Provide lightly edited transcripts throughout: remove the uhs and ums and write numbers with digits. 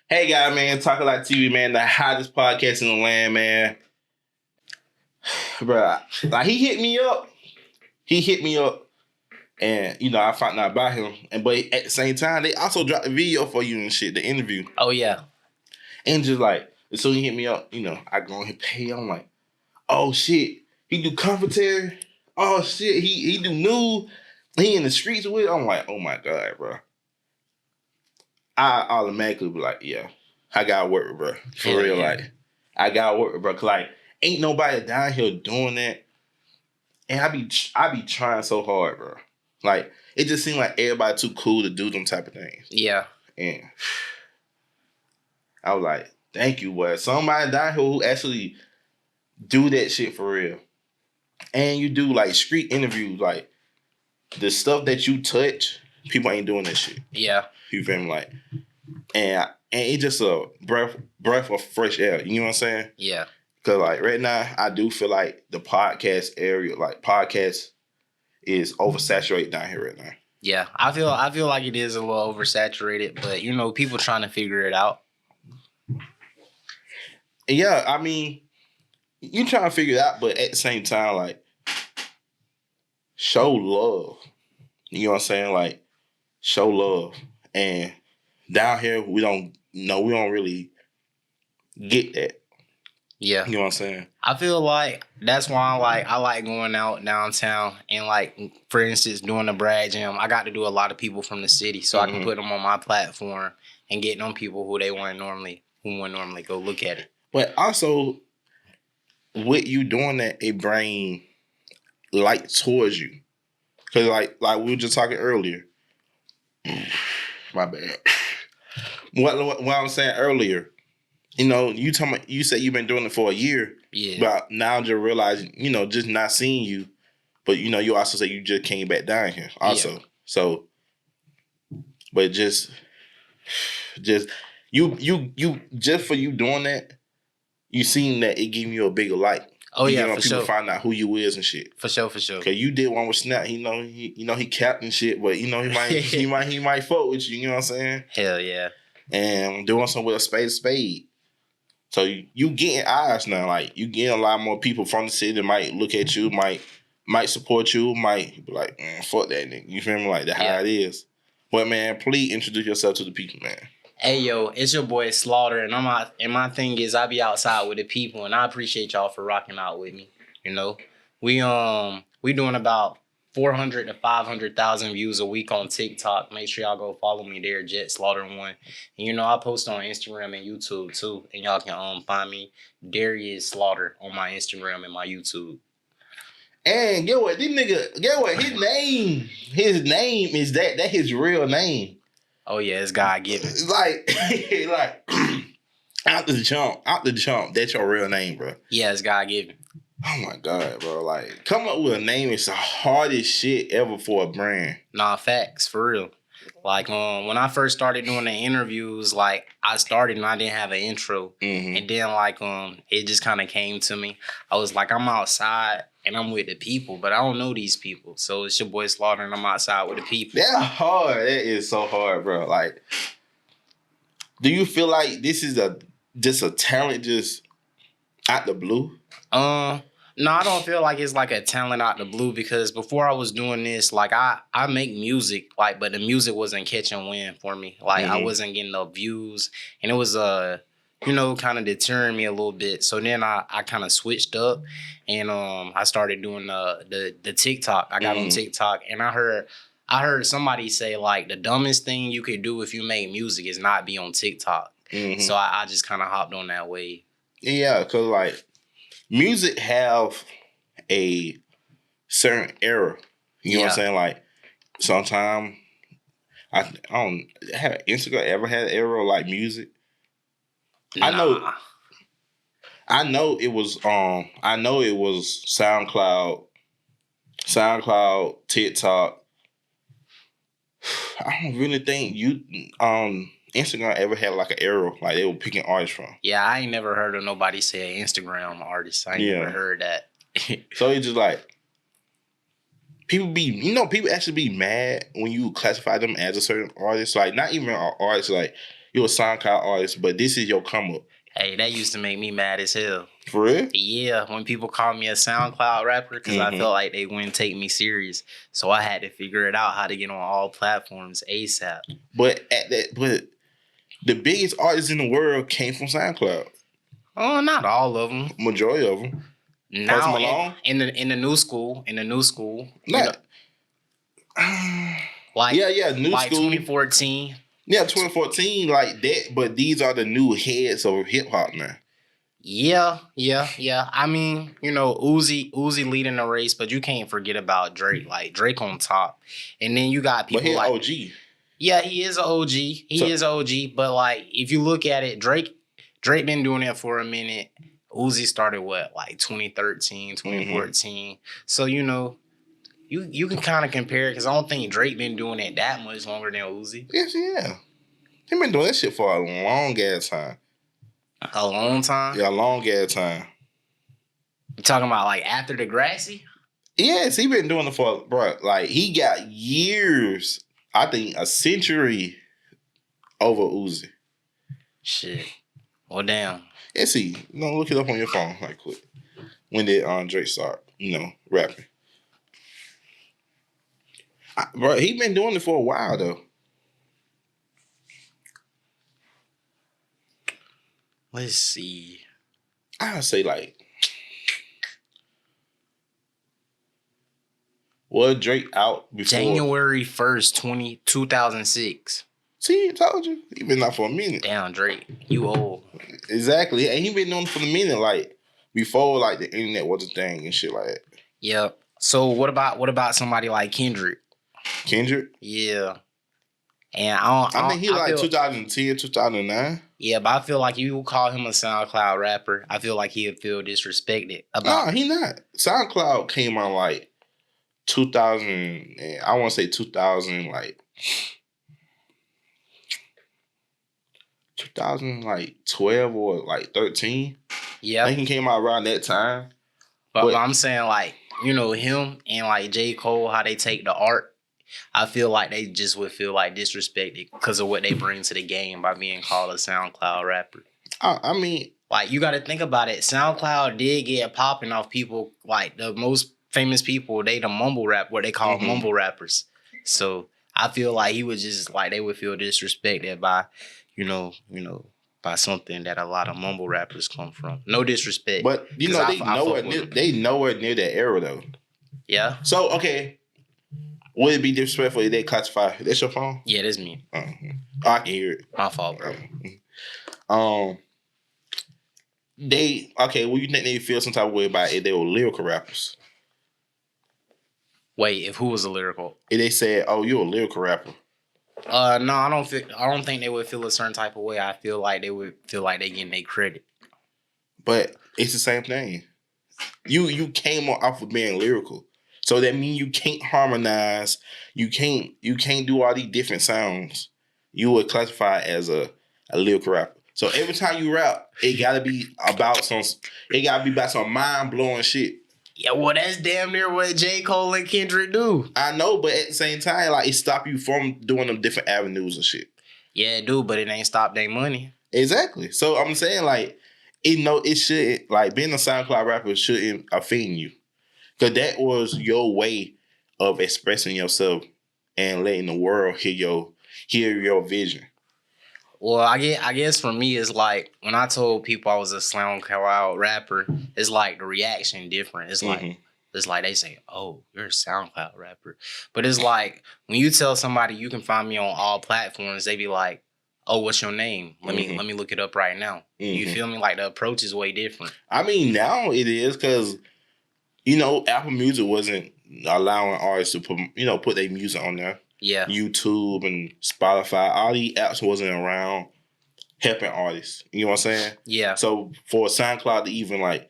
Hey, guy, man, Talk a Lot TV, man, the hottest podcast in the land, man. Bruh, like, he hit me up. And, I found out about him. But at the same time, they also dropped a video for you and shit, the interview. Oh, yeah. And just like, as soon as he hit me up, I go on his page. I'm like, oh, shit. He do commentary. Oh, shit. He do new. He in the streets with it. I'm like, oh, my God, bro. I automatically be like, yeah, I gotta work with bro. For Hell real, yeah. like, I gotta work with bro. Cause like, ain't nobody down here doing that. And I be trying so hard, bro. Like, it just seemed like everybody too cool to do them type of things. Yeah. And I was like, thank you, boy. Somebody down here who actually do that shit for real. And you do like street interviews, like the stuff that you touch, people ain't doing that shit. Yeah. You feel me? Like, and it's just a breath of fresh air. You know what I'm saying? Yeah. Because like right now, I do feel like the podcast area, like podcast, is oversaturated down here right now. Yeah, I feel like it is a little oversaturated, but people trying to figure it out. Yeah, I mean, you trying to figure it out, but at the same time, like, show love. You know what I'm saying? Like, show love. And down here, we don't really get that. Yeah. You know what I'm saying? I feel like that's why I like going out downtown and like, for instance, doing the Brad Jam. I got to do a lot of people from the city, so I can put them on my platform and get them people who wouldn't normally go look at it. But also, with you doing that, it bring light towards you. Cause like we were just talking earlier. My bad. What I was saying earlier, you said you've been doing it for a year. Yeah. But now just realizing, just not seeing you. But you also say you just came back down here also. Yeah. So, but just you just for you doing that, you seen that it giving you a bigger light. Oh yeah, for people sure. Find out who you is and shit. For sure. Cause you did one with Snap. He capped and shit, but he might fuck with you. You know what I'm saying? Hell yeah. And doing something with a spade. So you getting eyes now. Like, you getting a lot more people from the city that might look at you, might support you, might be like, fuck that nigga. You feel me? Like, that's how it is. But man, please introduce yourself to the people, man. Hey yo, it's your boy Slaughter, and my thing is I be outside with the people, and I appreciate y'all for rocking out with me. We doing about 400 to 500,000 views a week on TikTok. Make sure y'all go follow me there, Jet Slaughter 1. And I post on Instagram and YouTube too, and y'all can find me Darius Slaughter on my Instagram and my YouTube. And get what, his name is that his real name. Oh yeah, it's God given. Like out the jump, that's your real name, bro. Yeah, it's God given. Oh my God, bro. Like, come up with a name is the hardest shit ever for a brand. Nah, facts, for real. Like, when I first started doing the interviews, like, I started and I didn't have an intro. Mm-hmm. And then, like, it just kind of came to me. I was like, I'm outside and I'm with the people, but I don't know these people. So it's your boy Slaughter and I'm outside with the people. That's hard. That is so hard, bro. Like, do you feel like this is just a talent just out the blue? No, I don't feel like it's like a talent out the blue, because before I was doing this, like I make music, like, but the music wasn't catching wind for me. Like, I wasn't getting no views, and it was kind of deterring me a little bit. So then I kind of switched up, and I started doing the TikTok. I got on TikTok, and I heard somebody say, like, the dumbest thing you could do if you make music is not be on TikTok. So I just kind of hopped on that wave. Yeah, because like, music have a certain era. You know what I'm saying? Like, sometimes I don't have Instagram ever had an era of, like, music. Nah. I know it was SoundCloud, TikTok. I don't really think Instagram ever had like an era like they were picking artists from. Yeah, I ain't never heard of nobody say Instagram artist. I ain't never heard that. So it's just like people actually be mad when you classify them as a certain artist. Like, not even an artist, like you a SoundCloud artist, but this is your come up. Hey, that used to make me mad as hell. For real? Yeah, when people call me a SoundCloud rapper, because I felt like they wouldn't take me serious. So I had to figure it out how to get on all platforms ASAP. But the biggest artists in the world came from SoundCloud. Oh, not all of them. Majority of them. Now in the new school, Not, new like school. 2014. Yeah, 2014, like that. But these are the new heads of hip hop now. Yeah. I mean, Uzi leading the race, but you can't forget about Drake. Like Drake on top, and then you got people like OG. Yeah, he is an OG. He is OG. But like, if you look at it, Drake been doing it for a minute. Uzi started like 2013, 2014. So you can kind of compare it because I don't think Drake been doing it that much longer than Uzi. Yes, yeah. He been doing that shit for a long ass time. A long time? Yeah, a long ass time. You talking about like after Degrassi? Yes, he been doing it for, bro. Like he got years. I think a century over Uzi. Shit. Well, damn. Let's see. Look it up on your phone like quick. When did Drake start? Rapping. Bro, he been doing it for a while though. Let's see. I'd say like, was Drake out before? January 1st, 2006. See, I told you. He been out for a minute. Damn, Drake. You old. Exactly. And he been doing it for a minute, like, before, like, the internet was a thing and shit like that. Yep. So what about somebody like Kendrick? Kendrick? Yeah. And I think he like 2010, 2009. Yeah, but I feel like you call him a SoundCloud rapper, I feel like he'd feel disrespected about. No, he not. SoundCloud came out like 2000. I want to say 2000, like 2012 or like 13. Yeah, I think he came out around that time. But I'm saying like him and like J. Cole, how they take the art. I feel like they just would feel like disrespected because of what they bring to the game by being called a SoundCloud rapper. I mean, like you got to think about it. SoundCloud did get popping off people like the most famous people. They the mumble rap, what they call mumble rappers. So I feel like he was just like they would feel disrespected by, by something that a lot of mumble rappers come from. No disrespect, but they nowhere near that era though. Yeah. So okay. Would it be disrespectful if they classify? That's your phone? Yeah, that's me. I can hear it. My fault, bro. Will you think they feel some type of way about if they were lyrical rappers? Wait, if who was a lyrical? If they said, "Oh, you're a lyrical rapper." No, I don't think they would feel a certain type of way. I feel like they would feel like they getting their credit. But it's the same thing. You came off of being lyrical. So that means you can't harmonize. You can't do all these different sounds. You would classify as a lyrical rapper. So every time you rap, it gotta be about some mind blowing shit. Yeah, well, that's damn near what J. Cole and Kendrick do. I know, but at the same time, like it stop you from doing them different avenues and shit. Yeah, it do, but it ain't stop their money. Exactly. So I'm saying like, it shouldn't, like being a SoundCloud rapper shouldn't offend you. Because that was your way of expressing yourself and letting the world hear your vision. Well, I guess for me, it's like when I told people I was a SoundCloud rapper, it's like the reaction different. It's like they say, "Oh, you're a SoundCloud rapper," but it's like when you tell somebody you can find me on all platforms, they be like, "Oh, what's your name? Let me look it up right now." You feel me? Like the approach is way different. I mean, now it is because. Apple Music wasn't allowing artists to put their music on there. Yeah. YouTube and Spotify, all these apps wasn't around helping artists. You know what I'm saying? Yeah. So for SoundCloud to even like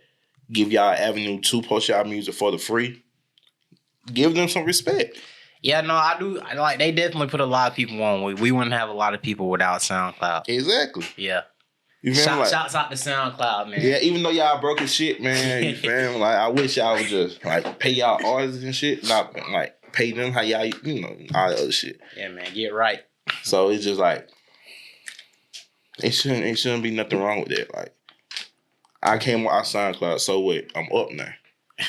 give y'all an avenue to post y'all music for the free, give them some respect. Yeah, no, I do. They definitely put a lot of people on. We wouldn't have a lot of people without SoundCloud. Exactly. Yeah. You feel me? Shouts out to SoundCloud, man. Yeah, even though y'all broke as shit, man. You feel me? Like I wish y'all would just like pay y'all artists and shit, not like pay them how y'all all the other shit. Yeah, man, get right. So it's just like It shouldn't be nothing wrong with that. Like I came on our SoundCloud, so what? I'm up now.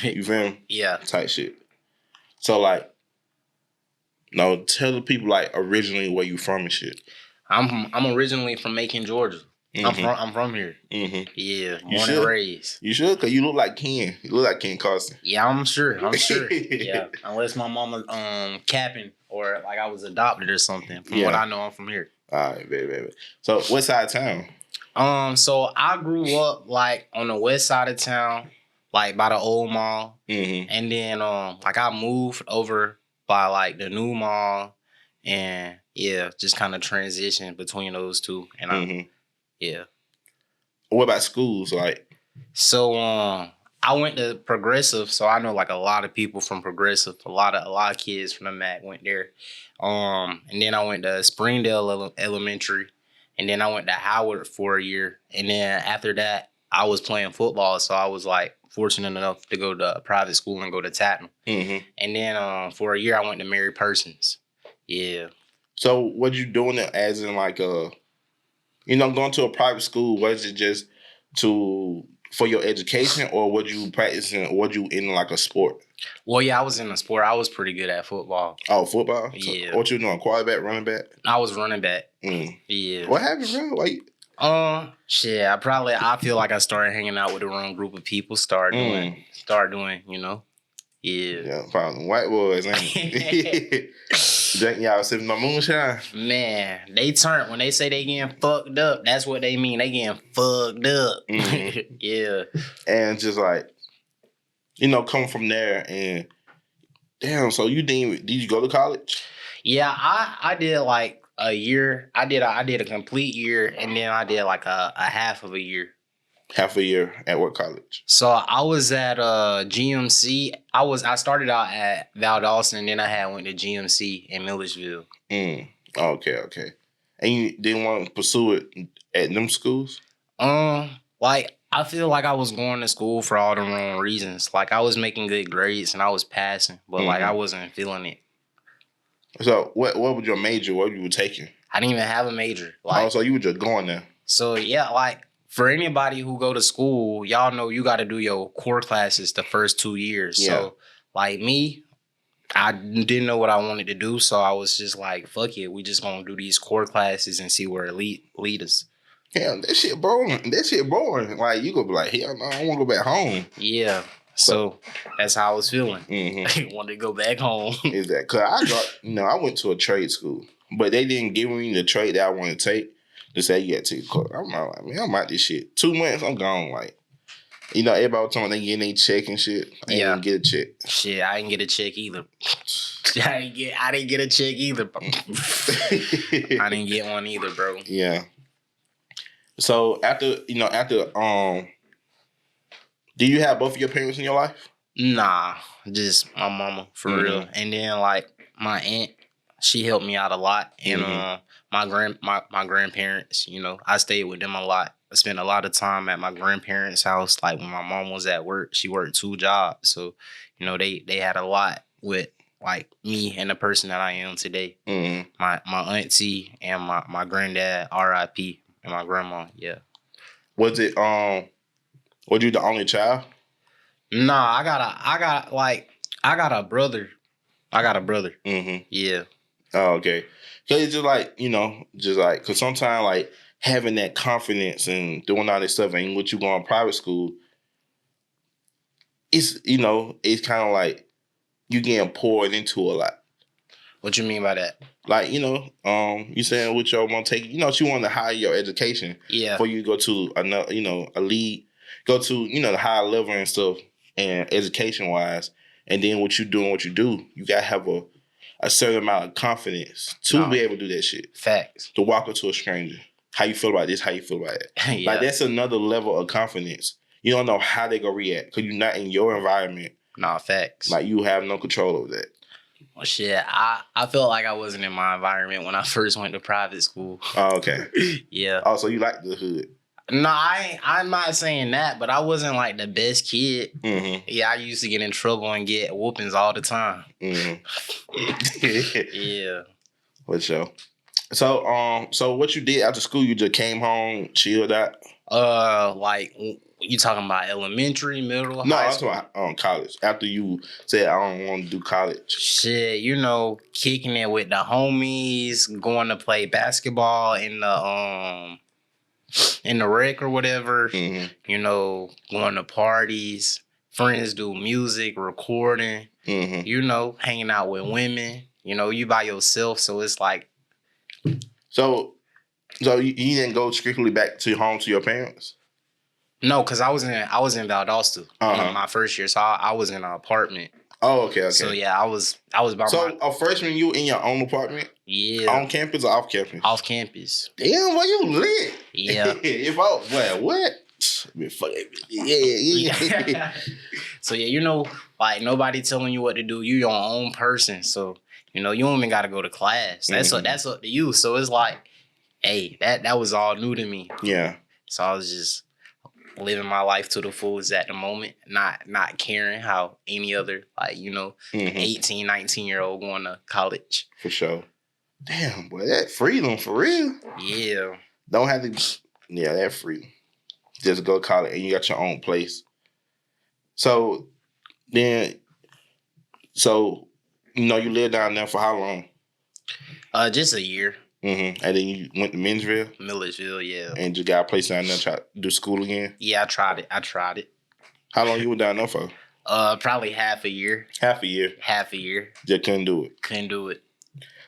You feel me? Yeah. Type shit. So like, no, tell the people like originally where you from and shit. I'm originally from Macon, Georgia. I'm from here. Yeah, born and raised. You should, cause you look like Ken. You look like Ken Carson. Yeah, I'm sure. Yeah, unless my mama capping or like I was adopted or something. From what I know, I'm from here. All right, baby. So what side of town? So I grew up like on the west side of town, like by the old mall, and then like I moved over by like the new mall, and yeah, just kind of transitioned between those two, and yeah. What about schools? Like, so I went to Progressive, so I know like a lot of people from Progressive. A lot of kids from the MAC went there. And then I went to Springdale Elementary, and then I went to Howard for a year. And then after that, I was playing football, so I was like fortunate enough to go to a private school and go to Tatton. And then for a year, I went to Mary Persons. Yeah. So what you doing it as in like going to a private school? Was it just for your education, or was you practicing? Was you in like a sport? Well, yeah, I was in a sport. I was pretty good at football. Oh, football? Yeah. So what you doing? Quarterback, running back? I was running back. Yeah. What happened, bro? Shit. I feel like I started hanging out with the wrong group of people. Start doing, Yeah. Yeah, probably white boys, ain't it? Drinking y'all sipping no moonshine. Man, when they say they getting fucked up, that's what they mean. They getting fucked up. Yeah. And just like, come from there and damn, so did you go to college? Yeah, I did like a year. I did a complete year, and then I did like a half of a year. Half a year at what college? So I was at GMC. I started out at Valdosta, and then I went to GMC in Milledgeville. Okay. And you didn't want to pursue it at them schools? Like I feel like I was going to school for all the wrong reasons. Like I was making good grades and I was passing, but like I wasn't feeling it. So what was your major? What you were taking? I didn't even have a major. So you were just going there. So yeah, like for anybody who go to school, y'all know you got to do your core classes the first 2 years. Yeah. So like me, I didn't know what I wanted to do, so I was just like, fuck it, we just gonna do these core classes and see where it lead us. Yeah, that shit boring. Like you gonna be like, hell no, I want to go back home. Yeah. So that's how I was feeling. I wanted to go back home. Is that cause I went to a trade school, but they didn't give me the trade that I want to take. To say you got to take course. I'm like, man, I'm out this shit. 2 months, I'm gone. Like, everybody was talking they getting their check and shit. I didn't get a check. Shit, I didn't get a check either. I didn't get a check either, bro. I didn't get one either, bro. Yeah. So after do you have both of your parents in your life? Nah, just my mama for real. And then like my aunt, she helped me out a lot, and my grandparents, I stayed with them a lot. I spent a lot of time at my grandparents' house. Like when my mom was at work, she worked 2 jobs, so they had a lot with like me and the person that I am today. My auntie and my granddad, R.I.P., and my grandma. Yeah. Was it was you the only child? Nah, I got a brother. Yeah. Oh, okay. So it's just like, because sometimes like having that confidence and doing all this stuff and what you go on private school, it's kind of like you getting poured into a lot. What you mean by that? Like, you saying what y'all want to take, she want to hire your education. Yeah. Before you go to another, a lead, go to, the higher level and stuff and education wise. And then what you do, you got to have a certain amount of confidence to be able to do that shit. Facts. To walk up to a stranger. How you feel about this? How you feel about it? Yeah. Like, that's another level of confidence. You don't know how they gonna react because you're not in your environment. Nah, facts. Like, you have no control over that. Well, shit, I felt like I wasn't in my environment when I first went to private school. Oh, okay. Yeah. Oh, so you like the hood? No, I'm not saying that, but I wasn't like the best kid. Yeah, I used to get in trouble and get whoopings all the time. Yeah. Yeah. What's up? So what you did after school? You just came home, chilled out. Like you talking about elementary, middle, No, high I'm school? talking about college. After you said I don't want to do college. Shit, kicking it with the homies, going to play basketball in the rec or whatever. Going to parties. Friends do music, recording. Hanging out with women. You by yourself, so it's like. So you didn't go strictly back to home to your parents? No, because I was in Valdosta my first year, so I was in an apartment. Oh, okay. So yeah, I was by a freshman, you in your own apartment? Yeah. On campus or off campus? Off campus. Damn, why you lit? Yeah. What? Yeah. So yeah, like nobody telling you what to do. You your own person, so you don't even got to go to class. That's up to you. So it's like, hey, that was all new to me. Yeah. So I was just living my life to the fullest at the moment, not caring how any other 18, 19-year-old going to college. For sure. Damn, boy, that freedom for real. Yeah. Don't have to. Yeah, that freedom. Just go to college and you got your own place. So then, you lived down there for how long? Just a year. And then you went to Milledgeville, yeah. And you got a place down there to try to do school again? Yeah, I tried it. How long you were down there for? Probably half a year. Half a year? Half a year. Just couldn't do it?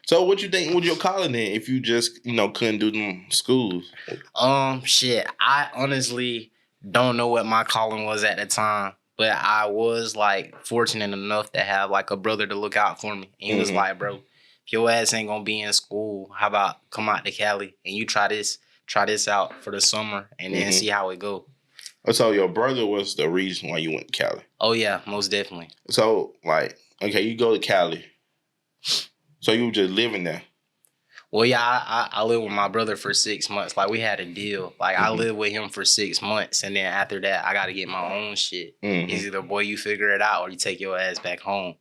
So what you think with your college then if you just, couldn't do them schools? Shit, I honestly don't know what my calling was at the time. But I was fortunate enough to have a brother to look out for me. And he was like, bro, if your ass ain't gonna be in school, how about come out to Cali and you try this out for the summer and then see how it go. So your brother was the reason why you went to Cali? Oh yeah, most definitely. So okay, you go to Cali. So you were just living there? Well, yeah, I lived with my brother for 6 months. We had a deal. I lived with him for 6 months, and then after that, I got to get my own shit. It's either, boy, you figure it out, or you take your ass back home.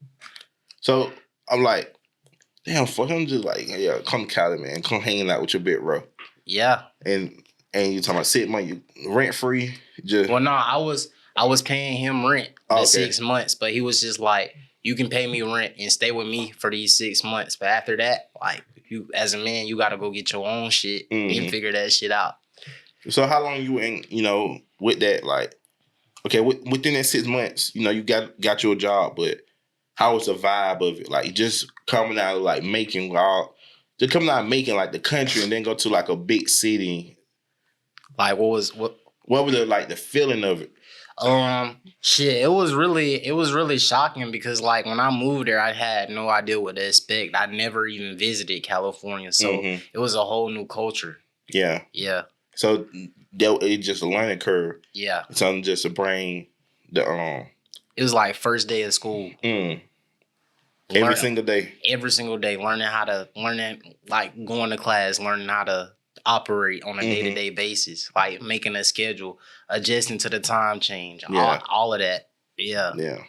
So I'm like, damn, for him just come to Cali, man. Come hanging out with your big bro. Yeah. And you talking about sitting money, rent free? Well, no, I was paying him rent for 6 months, but he was just like, you can pay me rent and stay with me for these 6 months. But after that, you as a man, you got to go get your own shit and figure that shit out. So how long you in, with that, within that 6 months, you got your job, but how was the vibe of it? Just coming out, making the country and then go to a big city. What was the feeling of it? Shit, it was really shocking because when I moved there, I had no idea what to expect. I never even visited California, so it was a whole new culture. Yeah. Yeah. So it's just a learning curve. Yeah. Something just to bring the It was first day of school. Every single day. Every single day, learning going to class, learning how to operate on a day-to-day basis, making a schedule, adjusting to the time change, all of that. Yeah. Yeah.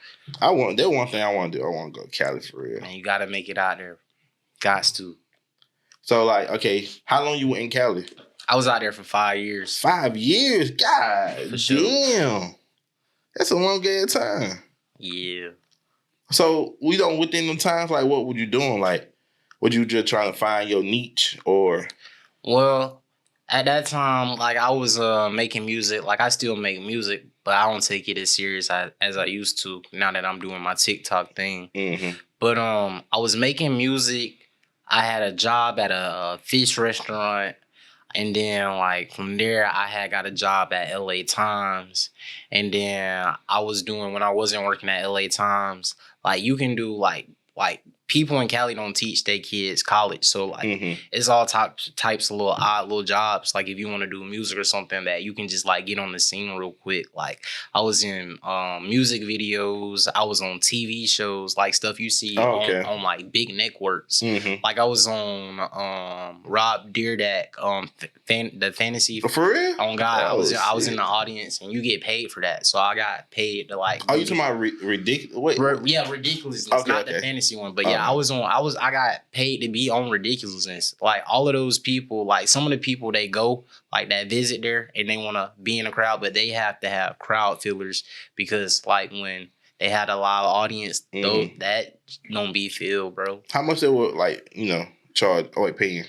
That's one thing I want to do. I want to go to Cali for real. And you got to make it out there. Gots to. So, okay, how long you were in Cali? I was out there for 5 years. 5 years? God damn. Sure. That's a long ass time. Yeah. So, within them times, what were you doing? Would you just trying to find your niche or... Well, at that time, I was making music. I still make music, but I don't take it as serious as I used to now that I'm doing my TikTok thing. But I was making music. I had a job at a fish restaurant. And then, from there, I had got a job at LA Times. And then I was doing, when I wasn't working at LA Times, you can do, people in Cali don't teach their kids college. So, it's all types of little odd little jobs. If you want to do music or something that you can just, get on the scene real quick. I was in music videos. I was on TV shows, stuff you see on big networks. I was on Rob Dyrdek, the fantasy. For real? On God, I was in the audience, and you get paid for that. So I got paid to Oh, you talking about ridiculous? Yeah, Ridiculousness, not the fantasy one, but yeah, I got paid to be on Ridiculousness. Like all of those people, like some of the people they go like that visit there and they want to be in a crowd, but they have to have crowd fillers because like when they had a live audience, though that don't be filled, bro. How much they would like charge or paying?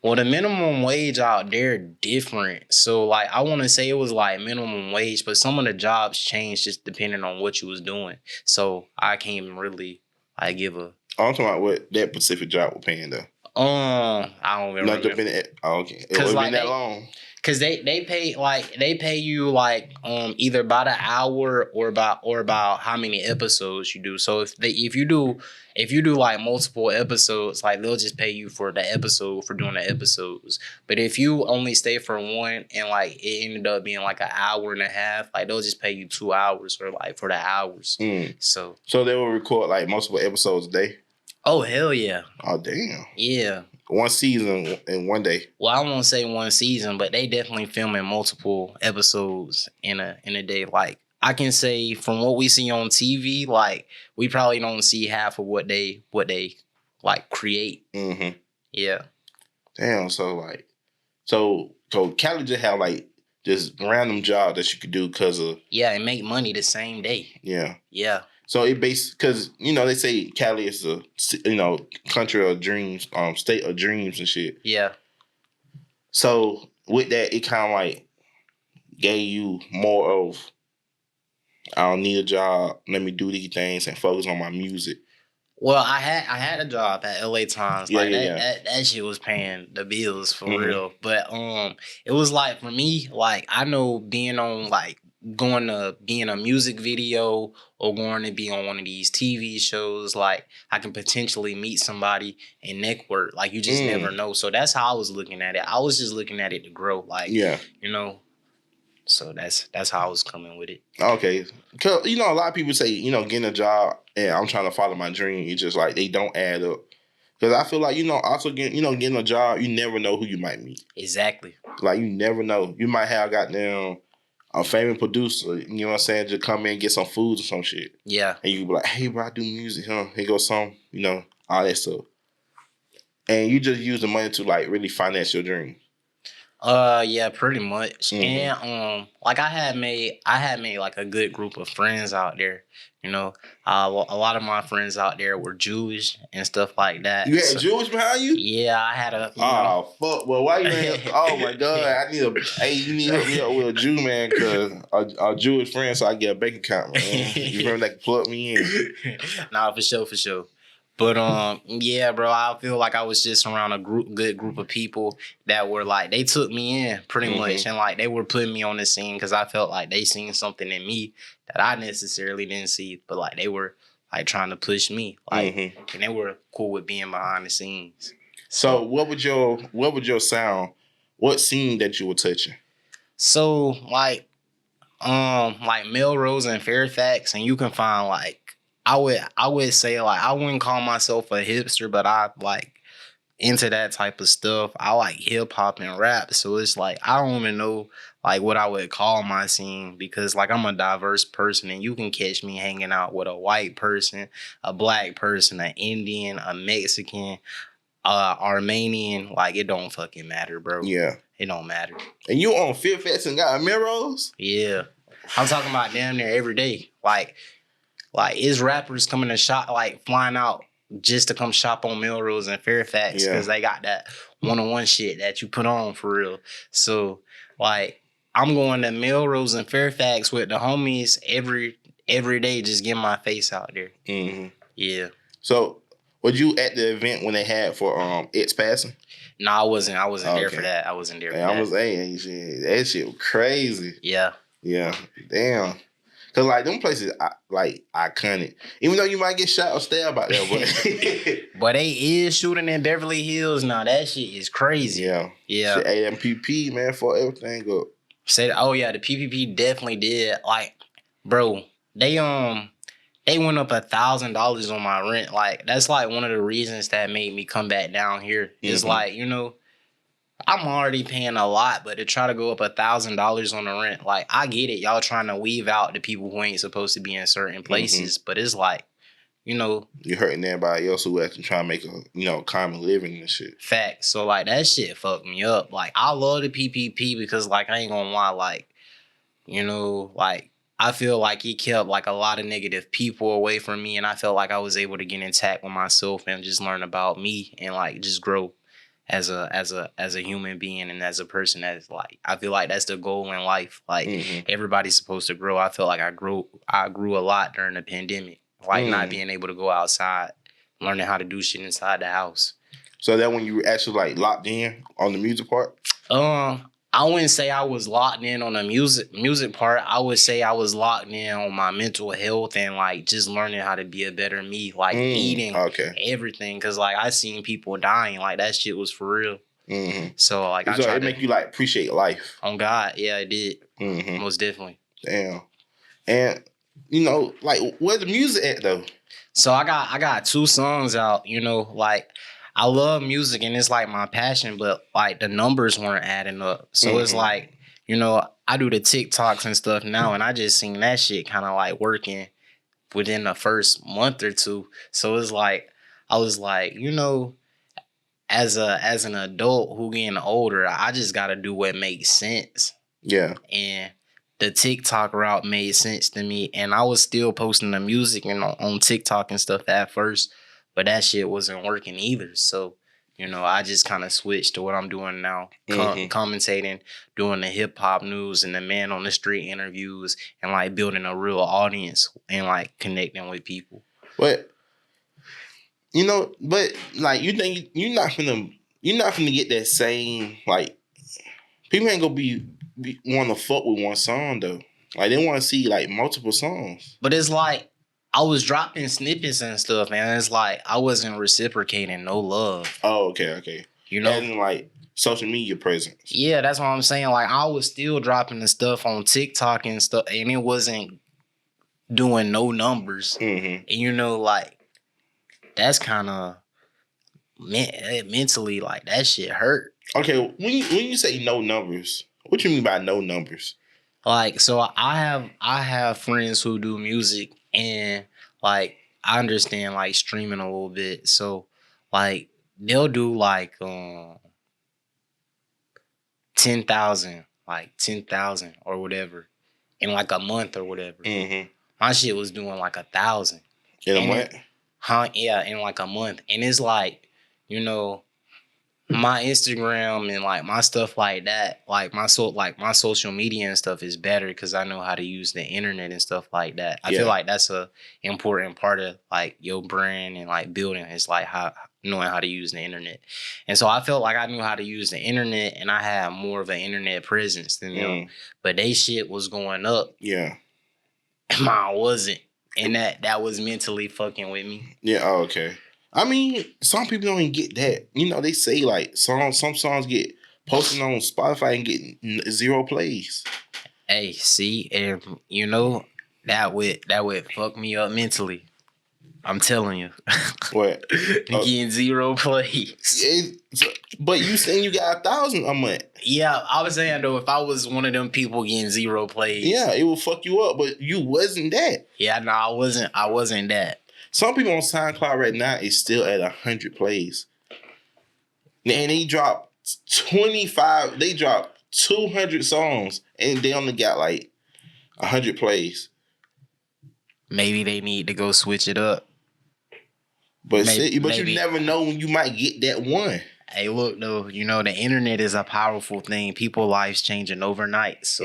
Well, the minimum wage out there different. So, like, I want to say it was like minimum wage, but some of the jobs changed just depending on what you was doing. So, I can't even really, like, give a... I'm talking about what that specific job was paying, though. I don't remember. Not depending. Okay. It wasn't like that long. Cause they pay you like either by the hour or about how many episodes you do. So if you do like multiple episodes, like they'll just pay you for the episode for doing the episodes. But if you only stay for one and like it ended up being like an hour and a half, like they'll just pay you 2 hours or like for the hours. So they will record like multiple episodes a day. Oh hell yeah! Oh damn! Yeah. One season in one day. Well, I won't say one season, but they definitely filming multiple episodes in a day. Like I can say from what we see on TV, like we probably don't see half of what they like create. Mm-hmm. Yeah. Damn. So Cali just have like just random job that you could do because of and make money the same day. Yeah. Yeah. So it because they say Cali is a country of dreams, state of dreams and shit. Yeah. So with that, it kind of like gave you more of I don't need a job. Let me do these things and focus on my music. Well, I had a job at LA Times. That shit was paying the bills for real. But it was like for me, like I know being on like going to be in a music video or going to be on one of these TV shows, like I can potentially meet somebody and network. Like you just never know. So that's how I was looking at it. I was just looking at it to grow. Like So that's how I was coming with it. Okay. Cause a lot of people say, getting a job and I'm trying to follow my dream. It's just like they don't add up. Because I feel like, also getting a job, you never know who you might meet. Exactly. Like you never know. You might have goddamn a famous producer, you know what I'm saying, just come in and get some food or some shit. Yeah. And you be like, hey, bro, I do music, huh? Here goes some, all that stuff. And you just use the money to, like, really finance your dream. Yeah, pretty much. And like I had made like a good group of friends out there. A lot of my friends out there were Jewish and stuff like that. You had Jewish behind you? Yeah, I had a. Fuck! Well, why you ain't? Oh my God! I need you need to hook me up with a Jew, man, because a Jewish friend, so I get a bank account, man. You remember that can plug me in? Nah, for sure. But yeah, bro, I feel like I was just around a good group of people that were like they took me in pretty much, and like they were putting me on the scene because I felt like they seen something in me that I necessarily didn't see, but like they were like trying to push me, like, and they were cool with being behind the scenes. So what would your sound? What scene that you were touching? So like Melrose and Fairfax, and you can find like. I would say like I wouldn't call myself a hipster, but I like into that type of stuff. I like hip hop and rap, so it's like I don't even know like what I would call my scene because like I'm a diverse person, and you can catch me hanging out with a white person, a black person, an Indian, a Mexican, Armenian. Like it don't fucking matter, bro. Yeah, it don't matter. And you on Fairfax and got a Melrose? Yeah, I'm talking about damn near every day, Like, it's rappers coming to shop, like, flying out just to come shop on Melrose and Fairfax because they got that one-on-one shit that you put on for real. So, like, I'm going to Melrose and Fairfax with the homies every day just getting my face out there. Mm-hmm. Yeah. So, were you at the event when they had for It's Passing? No, I wasn't there for that. I wasn't there for that. I was saying, that shit was crazy. Yeah. Yeah. Damn. Cause like them places, like iconic. Even though you might get shot or stabbed out there, but but they is shooting in Beverly Hills now. That shit is crazy. Yeah. Shit, AMPP, man, for everything up. Oh yeah, the PPP definitely did. Like, bro, they went up $1,000 on my rent. Like that's like one of the reasons that made me come back down here. Is like I'm already paying a lot, but to try to go up $1,000 on the rent, like I get it. Y'all trying to weave out the people who ain't supposed to be in certain places, but it's like, you know, you're hurting everybody else who actually trying to make a common living and shit. facts. So like that shit fucked me up. Like I love the PPP because like I ain't gonna lie, like like I feel like he kept like a lot of negative people away from me, and I felt like I was able to get intact with myself and just learn about me and like just grow as a human being and as a person. That's like I feel like that's the goal in life. Like everybody's supposed to grow. I felt like I grew a lot during the pandemic, like not being able to go outside, learning how to do shit inside the house. So that when you were actually like locked in on the music part? I wouldn't say I was locked in on the music part. I would say I was locked in on my mental health and like just learning how to be a better me, like eating everything. Cause like I seen people dying, like that shit was for real. So like so it make you like appreciate life. On God, yeah, it did. Most definitely. Damn. And like where's the music at though? So I got 2 songs out. Like. I love music and it's like my passion, but like the numbers weren't adding up. So it's like, I do the TikToks and stuff now, and I just seen that shit kind of like working within the first month or 2. So it's like, I was like, as an adult who getting older, I just got to do what makes sense. Yeah. And the TikTok route made sense to me, and I was still posting the music and on TikTok and stuff at first. But that shit wasn't working either. So, I just kind of switched to what I'm doing now. Commentating, doing the hip hop news and the man on the street interviews and like building a real audience and like connecting with people. But like you think you're not gonna get that same like people ain't gonna be want to fuck with one song though. Like they want to see like multiple songs. But it's like I was dropping snippets and stuff, and it's like I wasn't reciprocating no love. Oh, okay. As in like social media presence. Yeah, that's what I'm saying. Like I was still dropping the stuff on TikTok and stuff, and it wasn't doing no numbers. And like that's kind of mentally like that shit hurt. Okay, when you say no numbers, what you mean by no numbers? Like, so I have friends who do music, and like I understand like streaming a little bit. So like they'll do like 10,000 or whatever in like a month or whatever. My shit was doing like 1,000 in a month. Yeah, in like a month, and it's like my Instagram and like my stuff like that, like my social media and stuff is better because I know how to use the internet and stuff like that. I feel like that's a important part of like your brand and like building is like knowing how to use the internet. And so I felt like I knew how to use the internet and I had more of an internet presence than them, but they shit was going up. Yeah, mine wasn't, and that was mentally fucking with me. Yeah. Oh, okay. I mean, some people don't even get that. They say like some songs get posted on Spotify and get 0 plays. Hey, see, and that would fuck me up mentally. I'm telling you. What? Getting 0 plays. But you saying you got 1,000 a month. Yeah, I was saying though, if I was one of them people getting 0 plays. Yeah, it will fuck you up, but you wasn't that. Yeah, no, I wasn't that. Some people on SoundCloud right now is still at 100 plays. And they dropped 25, they dropped 200 songs and they only got like 100 plays. Maybe they need to go switch it up. But you never know when you might get that one. Hey, look though, the internet is a powerful thing. People's lives changing overnight. So,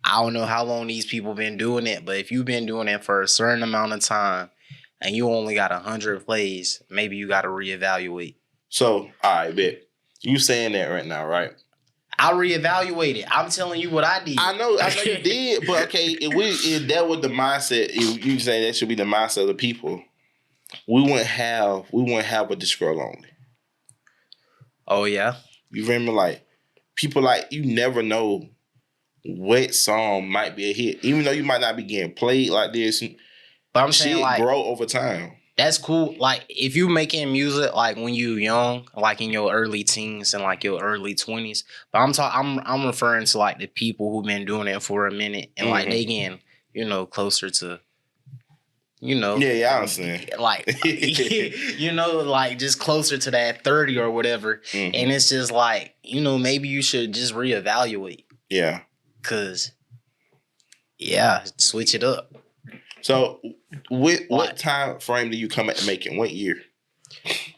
I don't know how long these people been doing it, but if you've been doing it for a certain amount of time and you only got 100 plays, maybe you got to reevaluate. So, all right, bet. You saying that right now, right? I reevaluated. I'm telling you what I did. I know you did, but okay, if that was the mindset, you say that should be the mindset of the people, we wouldn't have a Discworld only. Oh yeah. You remember like people like you never know what song might be a hit, even though you might not be getting played like this. But I'm saying like grow over time. That's cool. Like if you making music like when you young, like in your early teens and like your early 20s. But I'm referring to like the people who've been doing it for a minute and like they getting closer to you know. Yeah, I understand. Like, you know, like just closer to that 30 or whatever. Mm-hmm. And it's just like, you know, maybe you should just reevaluate. Yeah. Cause, yeah, switch it up. So, what time frame do you come back to making? What year?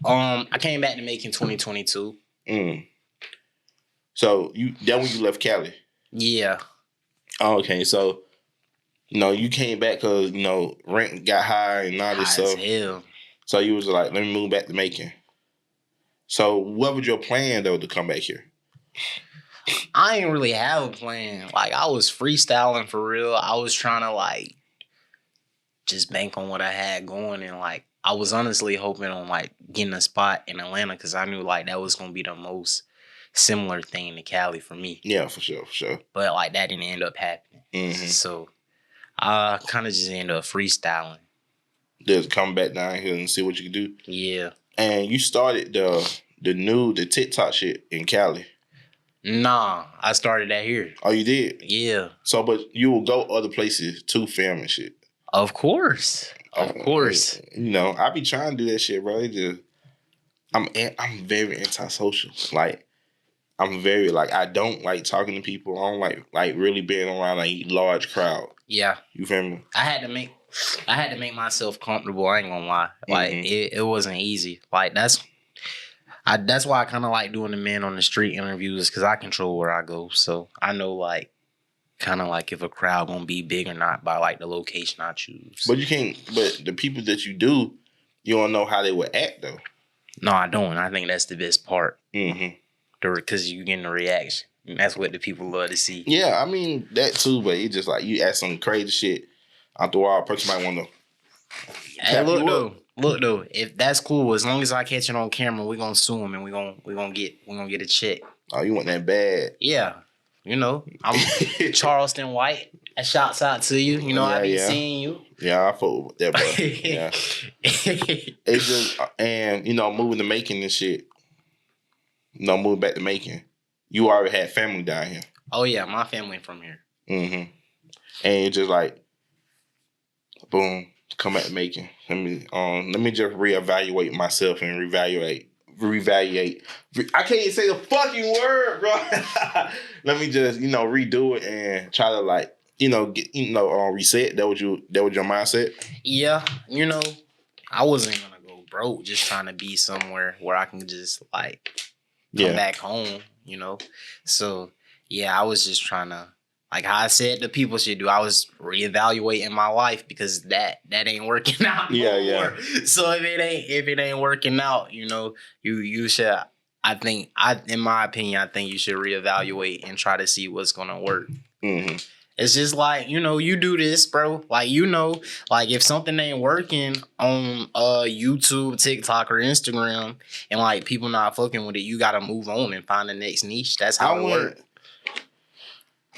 I came back to making 2022. So that when you left Cali? Yeah. Oh, okay, so you came back because rent got high and all this stuff. Hell. So you was like, let me move back to Macon. So what was your plan though to come back here? I didn't really have a plan. Like I was freestyling for real. I was trying to like just bank on what I had going, and like I was honestly hoping on like getting a spot in Atlanta because I knew like that was gonna be the most similar thing to Cali for me. Yeah, for sure. But like that didn't end up happening. Mm-hmm. So I kind of just ended up freestyling. Just come back down here and see what you can do. Yeah. And you started the TikTok shit in Cali. Nah, I started that here. Oh, you did? Yeah. So, but you will go other places to film and shit. Of course. Of course. I be trying to do that shit, bro. I'm very antisocial. Like, I'm very like I don't like talking to people. I don't like really being around a large crowd. Yeah. You feel me? I had to make myself comfortable. I ain't gonna lie. Like it wasn't easy. Like that's why I kind of like doing the man on the street interviews because I control where I go. So I know like kind of like if a crowd gonna be big or not by like the location I choose. But you can't. But the people that you do, you don't know how they would act though. No, I don't. I think that's the best part. Mm-hmm. Because you getting a reaction. And that's what the people love to see. Yeah, I mean that too. But it's just like you ask some crazy shit out the wall. A person might want to. Hey, look though. If that's cool, as long as I catch it on camera, we gonna sue him and we gonna get a check. Oh, you want that bad? Yeah, I'm Charleston White. Shouts out to you. I be seeing you. Yeah, I fuck with that, bro. Yeah, it's just and moving to Macon and shit. Moving back to Macon. You already had family down here. Oh yeah, my family from here. Mm-hmm. And it's just like, boom, come back to Macon. Let me just reevaluate myself and reevaluate. I can't even say the fucking word, bro. Let me just redo it and try to like get reset. That was your mindset. Yeah, I wasn't gonna go broke just trying to be somewhere where I can just like come back home. So yeah, I was just trying to. Like how I said the people should do, I was reevaluating my life because that ain't working out. Yeah. So if it ain't working out, you should. In my opinion, I think you should reevaluate and try to see what's gonna work. Mm-hmm. It's just like you do this, bro. Like like if something ain't working on YouTube, TikTok, or Instagram, and like people not fucking with it, you gotta move on and find the next niche. That's how it works.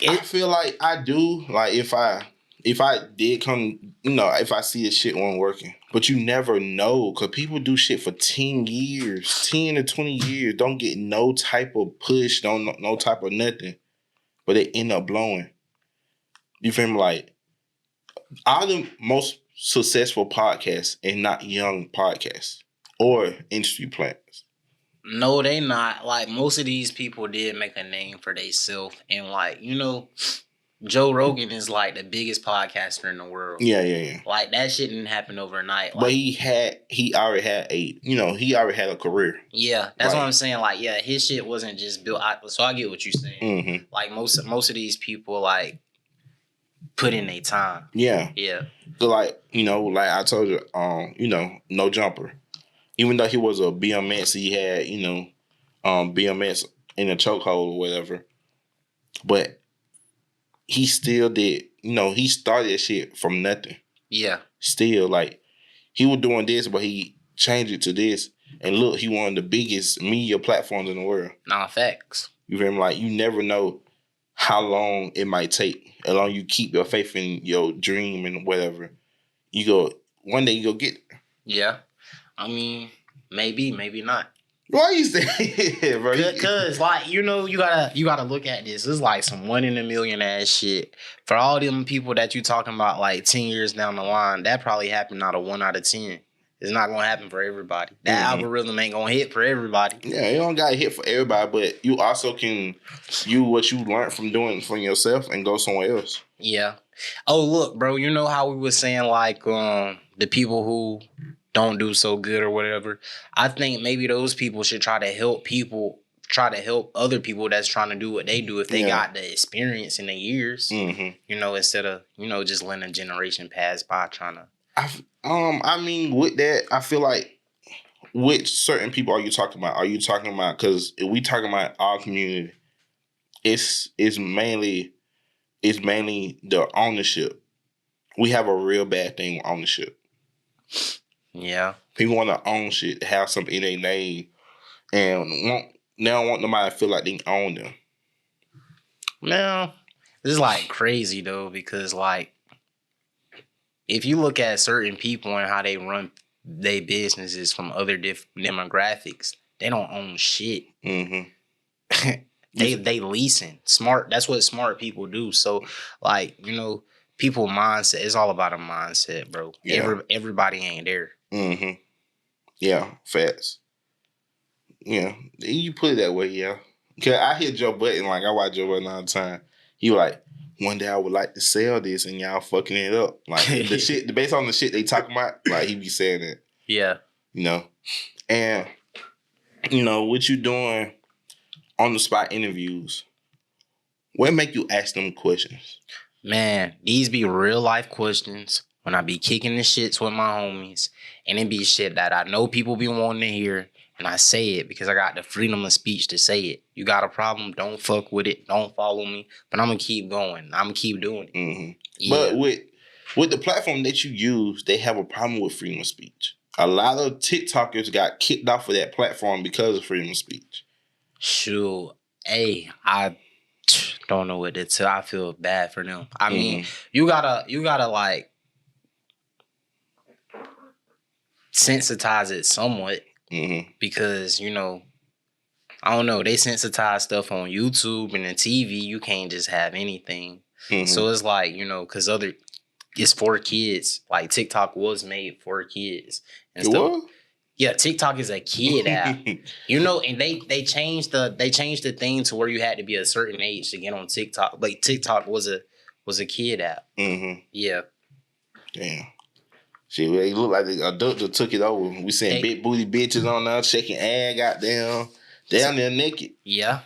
I feel like I do. Like if I did come, if I see a shit wasn't working, but you never know because people do shit for 10 years, 10 to 20 years, don't get no type of push, no type of nothing, but they end up blowing. You feel me? Like all the most successful podcasts and not young podcasts or industry plans. No, they not. Like, most of these people did make a name for themselves. And, like, Joe Rogan is, like, the biggest podcaster in the world. Yeah. Like, that shit didn't happen overnight. Like, but he already had he already had a career. Yeah, that's what I'm saying. Like, yeah, his shit wasn't just built out. So I get what you're saying. Mm-hmm. Like, most of these people, like, put in their time. Yeah. So, like, like I told you, No Jumper. Even though he was a BMX, he had, BMX in a chokehold or whatever. But he still did, he started shit from nothing. Yeah. Still, like, he was doing this, but he changed it to this. And look, he one of the biggest media platforms in the world. Nah, facts. You feel me? Like, you never know how long it might take. As long as you keep your faith in your dream and whatever. One day you go get it. Yeah. I mean, maybe not. Why you say bro? Cause like you gotta look at this. It's like some 1 in a million ass shit. For all them people that you talking about like 10 years down the line, that probably happened out of 1 out of 10. It's not gonna happen for everybody. That algorithm ain't gonna hit for everybody. Yeah, it don't gotta hit for everybody, but you also can use what you learned from doing for yourself and go somewhere else. Yeah. Oh look, bro, you know how we was saying like the people who don't do so good or whatever. I think maybe those people should try to help other people that's trying to do what they do if they got the experience in the years. You know, instead of, just letting a generation pass by trying to. I mean, with that, I feel like which certain people are you talking about? Are you talking about, because if we talking about our community, it's mainly the ownership. We have a real bad thing with ownership. Yeah. People want to own shit, have something in their name, and they don't want nobody to feel like they own them. Now, this is like crazy though, because like if you look at certain people and how they run their businesses from other demographics, they don't own shit. They leasing. Smart. That's what smart people do. So like, people mindset. It's all about a mindset, bro. Yeah. Everybody ain't there. Yeah, facts. Yeah, you put it that way, yeah. Cause I hear Joe Budden, like I watch Joe Budden all the time. He like, one day I would like to sell this and y'all fucking it up. Like the shit, based on the shit they talking about, like he be saying it. Yeah. And what you doing on the spot interviews, what make you ask them questions? Man, these be real life questions when I be kicking the shits with my homies, and it be shit that I know people be wanting to hear, and I say it because I got the freedom of speech to say it. You got a problem, don't fuck with it, don't follow me, but I'm gonna keep going. I'm gonna keep doing it. Yeah. But with the platform that you use, they have a problem with freedom of speech. A lot of TikTokers got kicked off of that platform because of freedom of speech. Shoot, hey, I don't know what to tell. I feel bad for them. I mean, you gotta like sensitize it somewhat because I don't know, they sensitize stuff on YouTube and the TV. You can't just have anything. So it's like because it's for kids. Like TikTok was made for kids and stuff. What? Yeah, TikTok is a kid app. And they changed the thing to where you had to be a certain age to get on TikTok. Like TikTok was a kid app. Yeah. Damn. Shit, they look like the adult that took it over. We seeing big booty bitches on there shaking ass, goddamn, down there naked. Yeah.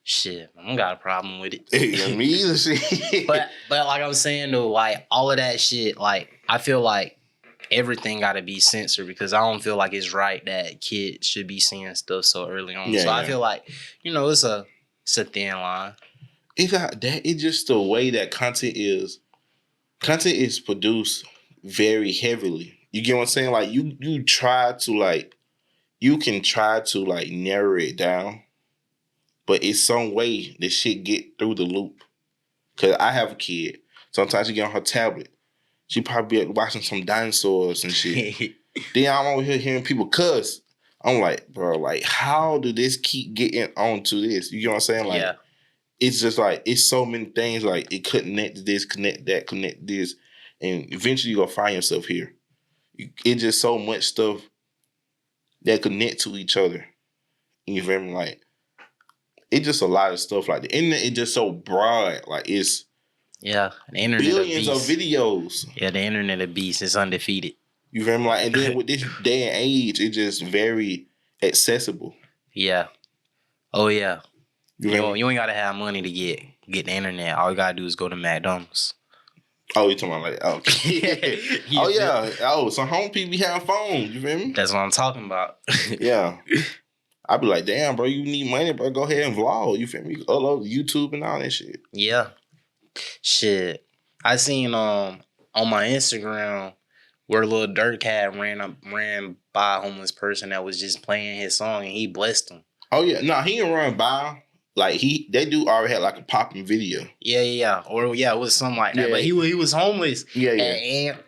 Shit, I don't got a problem with it. Yeah, me either. Shit. But like I'm saying though, like all of that shit, like I feel like everything got to be censored because I don't feel like it's right that kids should be seeing stuff so early on. Yeah, I feel like it's a thin line. It's not that. It's just the way that content is. Content is produced very heavily. You get what I'm saying? Like you try to like, you can try to like narrow it down, but it's some way the shit get through the loop. Cause I have a kid. Sometimes she get on her tablet. She probably be watching some dinosaurs and shit. Then I'm over here hearing people cuss. I'm like, bro, like how do this keep getting onto this? You know what I'm saying? Like, it's just like it's so many things. Like it connect to this, connect that, connect this. And eventually you're going to find yourself here. It's just so much stuff that connect to each other. And you feel me? Like, it's just a lot of stuff. Like, the internet is just so broad. Like, it's the internet billions of videos. Yeah, the internet of beasts is undefeated. You feel me? Like, and then with this day and age, it's just very accessible. Yeah. Oh, yeah. You ain't got to have money to get the internet. All you got to do is go to McDonald's. Oh, you talking about like, okay. Oh, yeah. Oh, some home people be having phones. You feel me? That's what I'm talking about. Yeah. I be like, damn, bro, you need money, bro. Go ahead and vlog. You feel me? Upload YouTube and all that shit. Yeah. Shit. I seen on my Instagram where Lil Durk had ran by a homeless person that was just playing his song and he blessed him. Oh, yeah. No, he didn't run by. Like they do already had like a popping video. Yeah. Or it was something like that. Yeah. But he was homeless. Yeah. And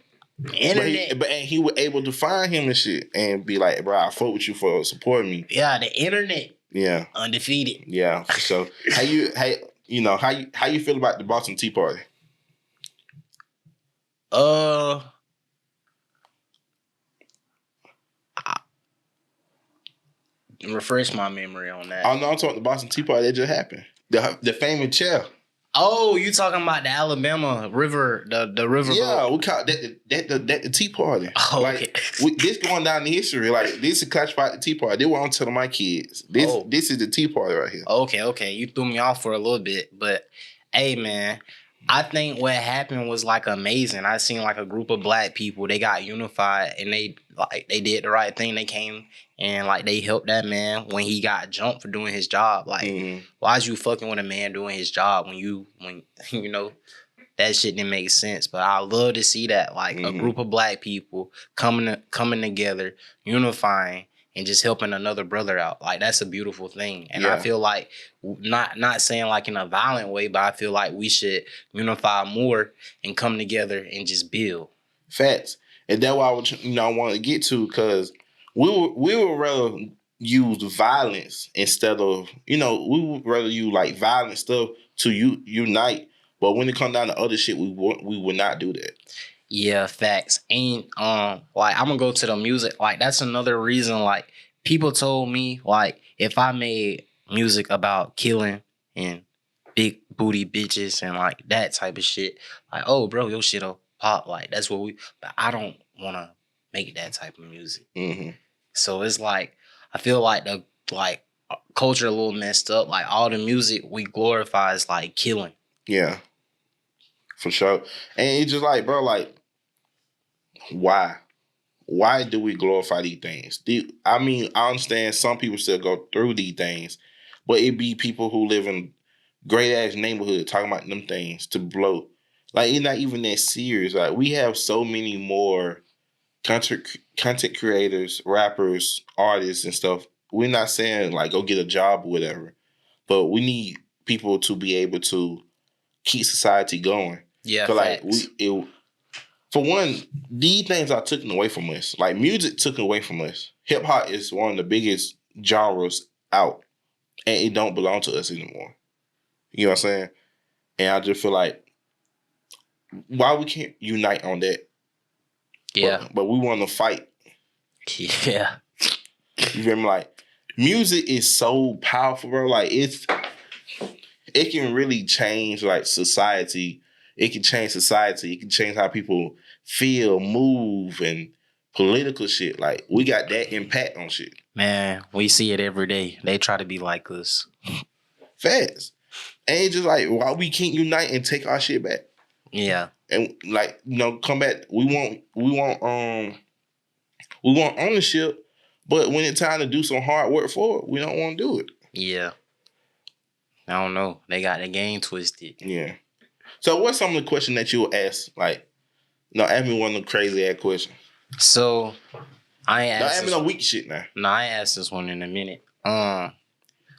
Internet. But he was able to find him and shit and be like, bro, I fought with you for supporting me. Yeah, the internet. Yeah. Undefeated. Yeah, for sure. How you feel about the Boston Tea Party? Refresh my memory on that. Oh no, I'm talking the Boston Tea Party that just happened. The famous chair. Oh, you talking about the Alabama River, the river? Yeah, we call that the Tea Party. Oh, okay. Like, this going down in history. Like, this is classified the Tea Party. This is what I'm telling my kids. This is the Tea Party right here. Okay. You threw me off for a little bit, but hey, man, I think what happened was like amazing. I seen like a group of black people. They got unified and they did the right thing. They came and like they helped that man when he got jumped for doing his job. Like, why is you fucking with a man doing his job when you know that shit didn't make sense? But I love to see that, like, a group of black people coming together, unifying, and just helping another brother out. Like, that's a beautiful thing. And I feel like, not saying like in a violent way, but I feel like we should unify more and come together and just build. Facts. And that's what I want to get to, because we would rather use violence instead of, we would rather use like violent stuff to unite. But when it comes down to other shit, we would not do that. Yeah, facts. And like, I'm gonna go to the music. Like, that's another reason. Like, people told me, like, if I made music about killing and big booty bitches and like that type of shit, like, oh, bro, your shit'll pop. Like, that's what but I don't want to make that type of music. So it's like, I feel like the culture a little messed up. Like, all the music we glorify is like killing. Yeah, for sure. And it's just like, bro, like, why? Why do we glorify these things? I understand some people still go through these things, but it be people who live in great ass neighborhood talking about them things to blow. Like, it's not even that serious. Like, we have so many more content creators, rappers, artists, and stuff. We're not saying like go get a job or whatever, but we need people to be able to keep society going. Yeah, so like for one, these things are taken away from us. Like, music took away from us. Hip hop is one of the biggest genres out, and it don't belong to us anymore. You know what I'm saying? And I just feel like, why we can't unite on that? Yeah. But we want to fight. Yeah. You feel me? Like, music is so powerful, bro. Like, it can really change like society. It can change society. It can change how people feel, move, and political shit. Like, we got that impact on shit. Man, we see it every day. They try to be like us. Fast. And it's just like, why we can't unite and take our shit back? Yeah. And like, come back. We want ownership, but when it's time to do some hard work for it, we don't want to do it. Yeah. I don't know. They got the game twisted. Yeah. So what's some of the questions that you will ask? Like, ask me one of the crazy ass questions. So I ain't asked. Ask me no weak shit now. No, I asked this one in a minute.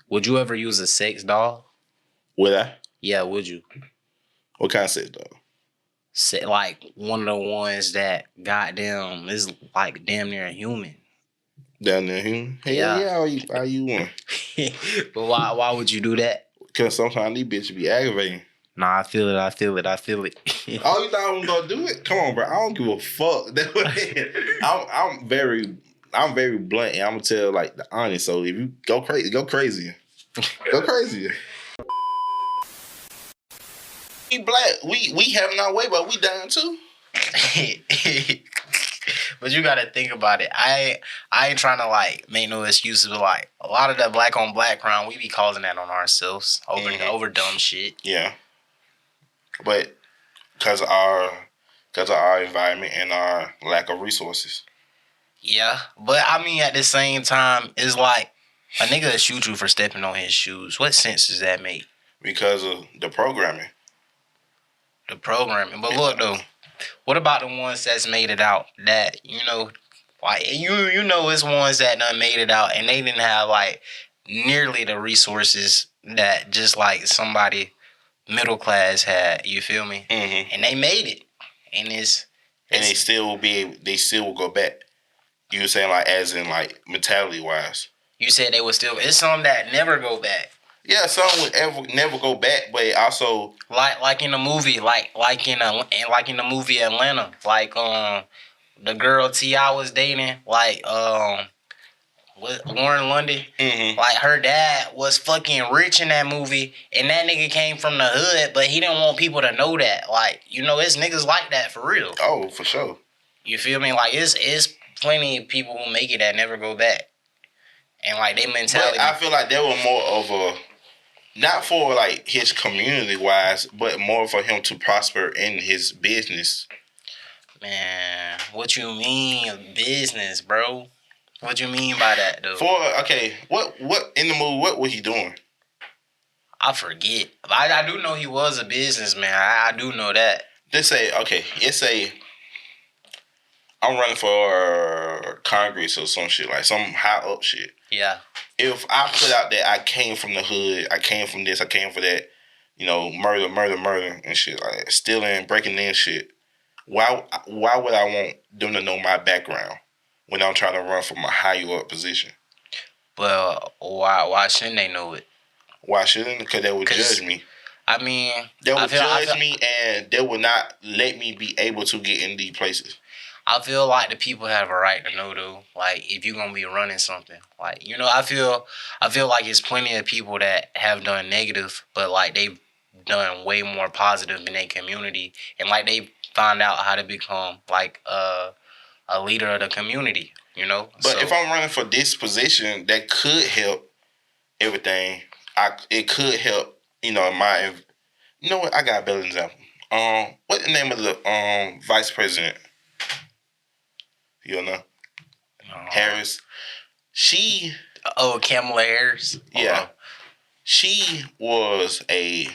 Would you ever use a sex doll? Would I? Yeah, would you? What kind of sex doll? Like one of the ones that goddamn is like damn near a human. Damn near human? Hell yeah, how you want? But why would you do that? Because sometimes these bitches be aggravating. Nah, I feel it. Oh, you thought I was gonna do it? Come on, bro. I don't give a fuck. I'm very blunt, and I'm gonna tell like the honest. So if you go crazy, go crazy. Go crazy. We black. We having our way, but we down too. But you gotta think about it. I ain't trying to like make no excuses, but like a lot of that black on black crime, we be causing that on ourselves over dumb shit. Yeah. But because of our environment and our lack of resources. Yeah, but I mean at the same time, it's like a nigga will shoot you for stepping on his shoes. What sense does that make? Because of the programming. But look though, what about the ones that's made it out that, like you know it's ones that done made it out and they didn't have like nearly the resources that just like somebody middle class had, you feel me? Mm-hmm. And they made it. And and they still will be able, they still will go back. You were saying like as in like mentality wise. You said they would still. It's some that never go back. Yeah, some would never go back, but also like in the movie, like in the movie Atlanta, like the girl T.I. was dating, like Lauren London, like her dad was fucking rich in that movie, and that nigga came from the hood, but he didn't want people to know that. Like, you know, it's niggas like that for real. Oh, for sure. You feel me? Like it's plenty of people who make it that never go back, and like they mentality. But I feel like they were more of a, not for like his community wise, but more for him to prosper in his business. Man, what you mean business, bro? What you mean by that, though? What in the movie? What was he doing? I forget. I do know he was a businessman. I do know that. Let's say I'm running for Congress or some shit, like some high up shit. Yeah. If I put out that I came from the hood, I came from this, I came for that, you know, murder and shit, like stealing, breaking in shit. Why would I want them to know my background when I'm trying to run from a higher up position? Well, why shouldn't they know it? Why shouldn't? Because they would judge me. I mean, they would judge me, and they would not let me be able to get in these places. I feel like the people have a right to know, though. Like, if you're gonna be running something, like, you know, I feel like there's plenty of people that have done negative, but like they've done way more positive in their community, and like they found out how to become like a leader of the community. You know. But if I'm running for this position, that could help everything. It could help. You know, you know what? I got a better example. What's the name of the vice president? You don't know? Harris. She. Oh, Kamala Harris. Yeah. She was a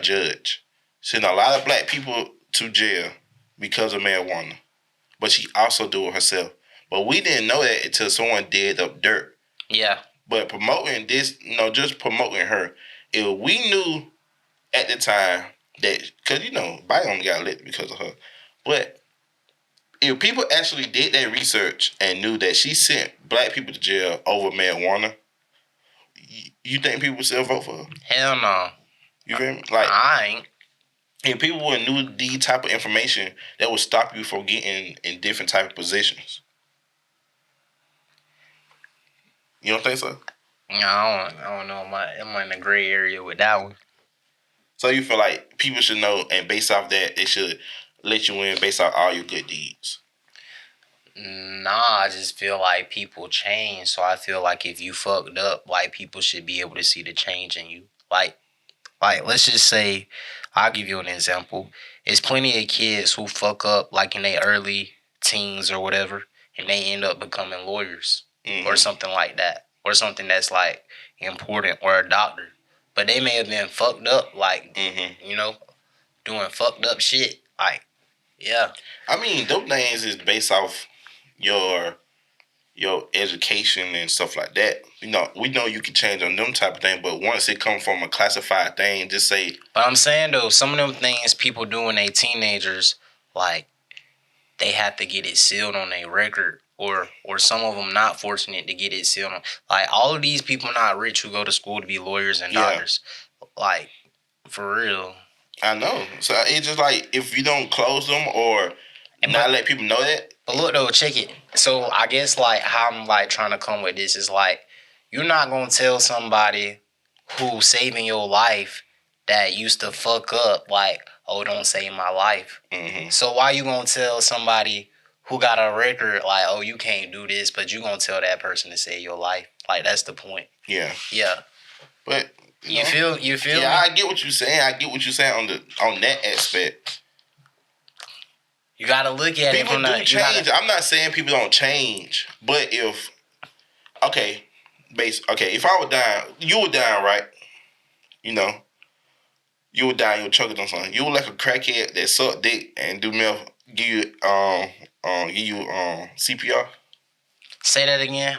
judge, sending a lot of black people to jail because of marijuana. But she also do it herself. But we didn't know that until someone did up dirt. Yeah. But promoting this, you know, just promoting her, if we knew at the time that, because, you know, Biden only got elected because of her. But if people actually did their research and knew that she sent black people to jail over marijuana, you think people would still vote for her? Hell no. You feel me? Like, I ain't. If people would knew these type of information, that would stop you from getting in different type of positions. You don't think so? No, I don't know. I'm in a gray area with that one. So you feel like people should know, and based off that, they should let you in based off all your good deeds? Nah, I just feel like people change. So I feel like if you fucked up, like people should be able to see the change in you. Like let's just say, I'll give you an example. There's plenty of kids who fuck up like in their early teens or whatever, and they end up becoming lawyers or something like that, or something that's like important, or a doctor. But they may have been fucked up, like, you know, doing fucked up shit. Like, yeah. I mean, those things is based off your education and stuff like that. You know, we know you can change on them type of thing, but once it comes from a classified thing, just say. But I'm saying though, some of them things people do when they teenagers, like they have to get it sealed on their record, or some of them not fortunate to get it sealed on. Like all of these people not rich who go to school to be lawyers and doctors. Like for real. I know. So it's just like if you don't close them or not let people know that. But look though, check it. So I guess like how I'm like trying to come with this is like, you're not gonna tell somebody who's saving your life that used to fuck up, like, oh, don't save my life. So why you gonna tell somebody who got a record like, oh, you can't do this, but you gonna tell that person to save your life? Like that's the point. Yeah. Yeah. But you feel yeah, I get what you're saying. I get what you're saying on that aspect. You gotta look at people it. People do change. I'm not saying people don't change, but if if I were dying, you were dying, right? You know, you were dying, you were choking on something. You were like a crackhead that sucked dick and do meth, give you CPR. Say that again.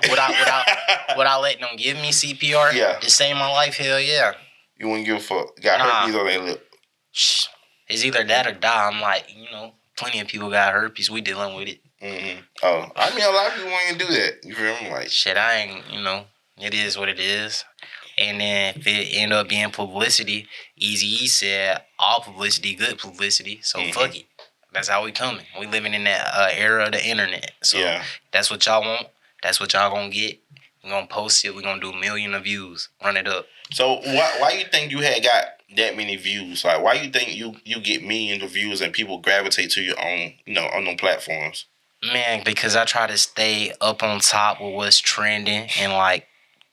Without letting them give me CPR? Yeah. To save my life? Hell yeah. You wouldn't give a fuck. Got herpes on their lip. It's either that or die. I'm like, you know, plenty of people got herpes. We dealing with it. Mm-hmm. Oh, I mean, a lot of people want to do that. You feel me? Like, shit, I ain't, it is what it is. And then if it end up being publicity, Eazy-E said all publicity, good publicity. So fuck it. That's how we coming. We living in that era of the internet. So that's what y'all want. That's what y'all gonna get. We gonna post it. We gonna do 1 million of views. Run it up. So why you think you had got that many views? Like, why you think you get millions of views and people gravitate to you on on them platforms? Man, because I try to stay up on top with what's trending and like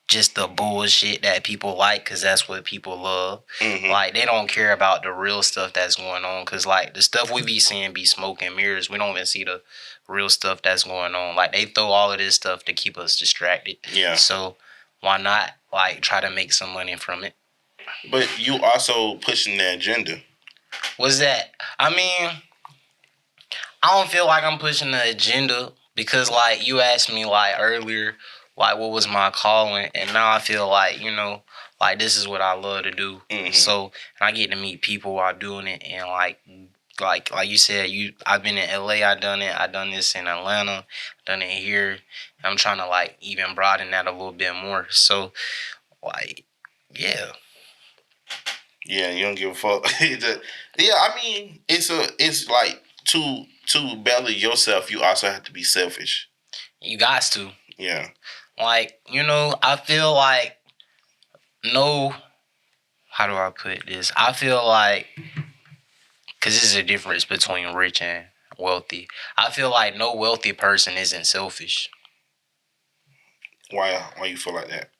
just the bullshit that people like, because that's what people love. Like, they don't care about the real stuff that's going on, because like the stuff we be seeing be smoke and mirrors. We don't even see the real stuff that's going on. Like, they throw all of this stuff to keep us distracted. Yeah. So why not like try to make some money from it? But you also pushing the agenda. What's that? I mean, I don't feel like I'm pushing the agenda, because like you asked me like earlier, like what was my calling, and now I feel like, like this is what I love to do. So, and I get to meet people while doing it, and like you said, I've been in LA, I done this in Atlanta, done it here, and I'm trying to like even broaden that a little bit more. So like, yeah. Yeah, you don't give a fuck. I mean, it's like to better yourself, you also have to be selfish. You got to. Yeah. Like, I feel like how do I put this? I feel like, because this is a difference between rich and wealthy. I feel like no wealthy person isn't selfish. Why you feel like that?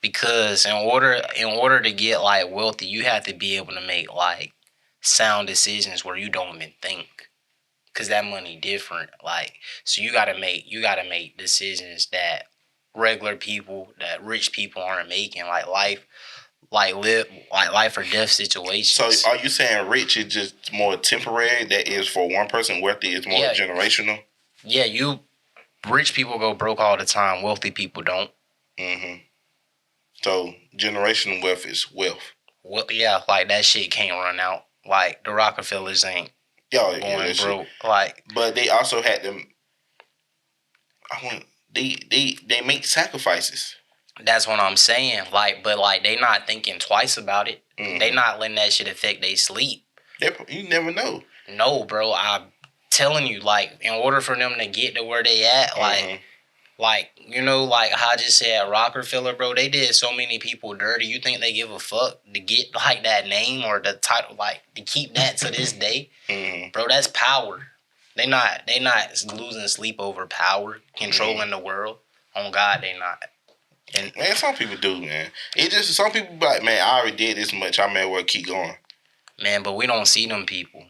Because in order to get like wealthy, you have to be able to make like sound decisions where you don't even think. Cause that money different. Like, so you gotta make decisions that regular people, that rich people aren't making. Like life or death situations. So are you saying rich is just more temporary? That is for one person. Wealthy is more generational. Yeah, rich people go broke all the time. Wealthy people don't. So generational wealth is wealth. Well, yeah, like that shit can't run out. Like the Rockefellers ain't going broke. Like, but they also had them. They make sacrifices. That's what I'm saying. Like, but like they not thinking twice about it. They not letting that shit affect their sleep. You never know. No, bro. I'm telling you, like, in order for them to get to where they at, like how I just said, Rockefeller, bro, they did so many people dirty. You think they give a fuck to get like that name or the title, like to keep that to this day? Bro, that's power. They not losing sleep over power, controlling the world. On God, they not. And man, some people do, man. It just some people be like, man, I already did this much. I may as well keep going. Man, but we don't see them people.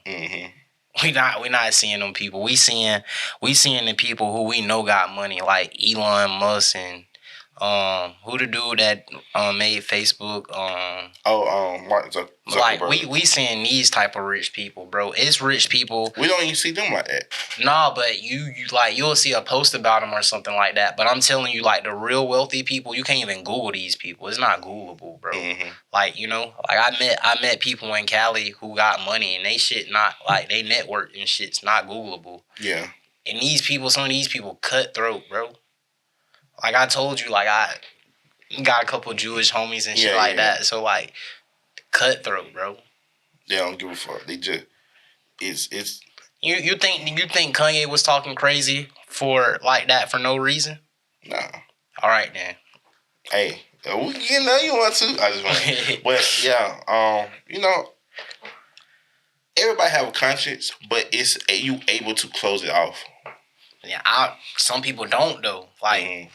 We not seeing them people. We seeing the people who we know got money, like Elon Musk and who the dude that made Facebook. Mark Zuckerberg. Like we seeing these type of rich people, bro. It's rich people. We don't even see them like that. Nah, but you like you'll see a post about them or something like that. But I'm telling you, like the real wealthy people, you can't even Google these people. It's not Googleable, bro. Like like I met people in Cali who got money and they shit not like they network and shit's not Googleable. Yeah. And some of these people cutthroat, bro. Like I told you, like I got a couple Jewish homies and shit that. So like, cutthroat, bro. They don't give a fuck. They just it's. You think Kanye was talking crazy for like that for no reason? Nah. All right then. Hey, we can get know you want to. I just want. But yeah, everybody have a conscience, but it's you able to close it off. Yeah, some people don't though. Like